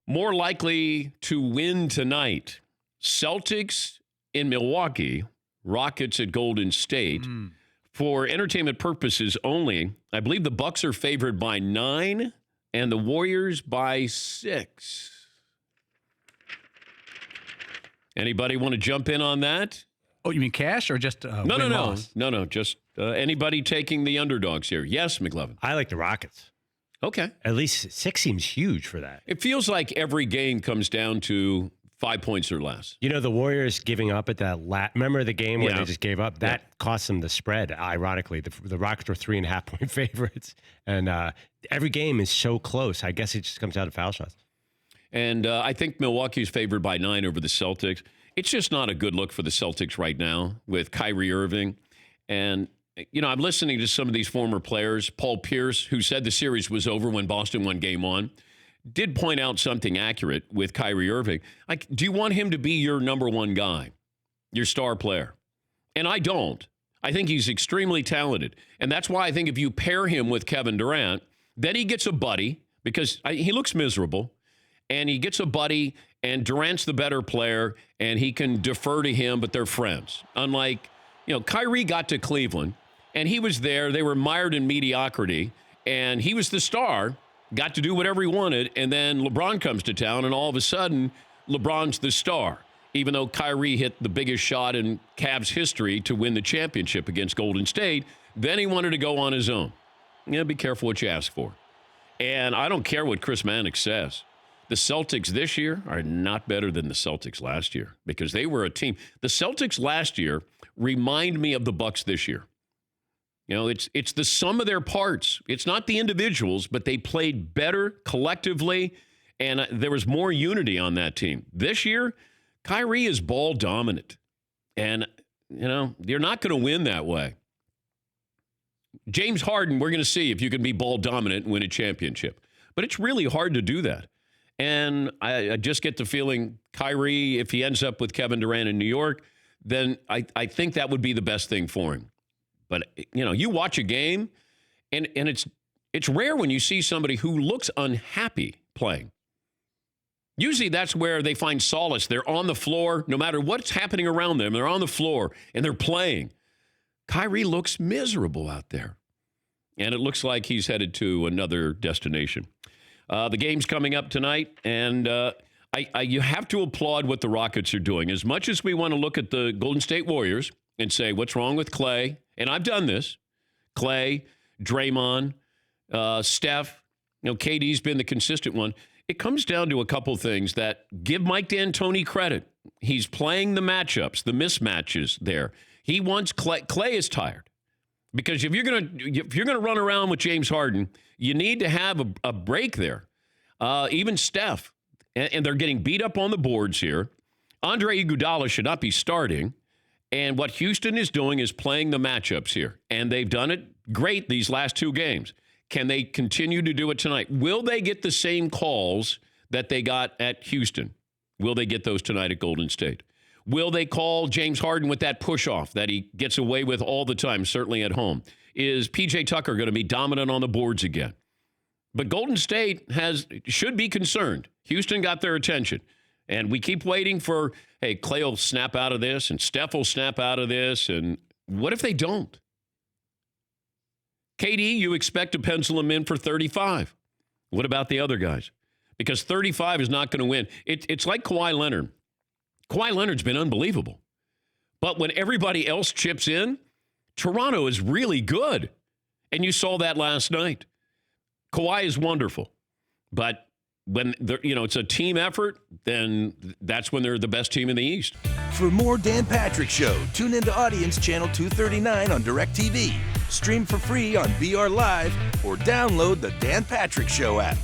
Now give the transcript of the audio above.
More likely to win tonight. Celtics in Milwaukee, Rockets at Golden State. For entertainment purposes only, I believe the Bucks are favored by 9 and the Warriors by 6. Anybody want to jump in on that? Oh, you mean cash or just No. Just anybody taking the underdogs here. Yes, McLovin. I like the Rockets. Okay. At least 6 seems huge for that. It feels like every game comes down to 5 points or less. You know, the Warriors giving up at that remember the game where Yeah. they just gave up? That cost them the spread, ironically. The Rockets were 3.5-point favorites. And every game is so close. I guess it just comes down to foul shots. And I think Milwaukee's favored by 9 over the Celtics. It's just not a good look for the Celtics right now with Kyrie Irving. And, you know, I'm listening to some of these former players. Paul Pierce, who said the series was over when Boston won game 1, did point out something accurate with Kyrie Irving. Like, do you want him to be your number one guy, your star player? And I don't. I think he's extremely talented. And that's why I think if you pair him with Kevin Durant, then he gets a buddy because he looks miserable. And he gets a buddy, and Durant's the better player, and he can defer to him, but they're friends. Unlike, you know, Kyrie got to Cleveland, and he was there. They were mired in mediocrity, and he was the star, got to do whatever he wanted, and then LeBron comes to town, and all of a sudden, LeBron's the star, even though Kyrie hit the biggest shot in Cavs history to win the championship against Golden State. Then he wanted to go on his own. You know, be careful what you ask for. And I don't care what Chris Mannix says. The Celtics this year are not better than the Celtics last year because they were a team. The Celtics last year remind me of the Bucks this year. You know, it's the sum of their parts. It's not the individuals, but they played better collectively, and there was more unity on that team. This year, Kyrie is ball dominant, and, you know, you're not going to win that way. James Harden, we're going to see if you can be ball dominant and win a championship. But it's really hard to do that. And I just get the feeling Kyrie, if he ends up with Kevin Durant in New York, then I think that would be the best thing for him. But, you know, you watch a game, and it's rare when you see somebody who looks unhappy playing. Usually that's where they find solace. They're on the floor. No matter what's happening around them, they're on the floor, and they're playing. Kyrie looks miserable out there. And it looks like he's headed to another destination. The game's coming up tonight, and you have to applaud what the Rockets are doing. As much as we want to look at the Golden State Warriors and say, what's wrong with Clay? And I've done this. Clay, Draymond, Steph, you know, KD's been the consistent one. It comes down to a couple things that give Mike D'Antoni credit. He's playing the matchups, the mismatches there. He wants Clay. Clay is tired. Because if you're gonna run around with James Harden, you need to have a break there. Even Steph, and they're getting beat up on the boards here. Andre Iguodala should not be starting, and what Houston is doing is playing the matchups here, and they've done it great these last 2 games. Can they continue to do it tonight? Will they get the same calls that they got at Houston? Will they get those tonight at Golden State? Will they call James Harden with that push-off that he gets away with all the time, certainly at home? Is P.J. Tucker going to be dominant on the boards again? But Golden State should be concerned. Houston got their attention. And we keep waiting for, hey, Clay will snap out of this, and Steph will snap out of this. And what if they don't? KD, you expect to pencil him in for 35. What about the other guys? Because 35 is not going to win. It's like Kawhi Leonard. Kawhi Leonard's been unbelievable. But when everybody else chips in, Toronto is really good. And you saw that last night. Kawhi is wonderful. But when it's a team effort, then that's when they're the best team in the East. For more Dan Patrick Show, tune into Audience Channel 239 on DirecTV. Stream for free on BR Live or download the Dan Patrick Show app.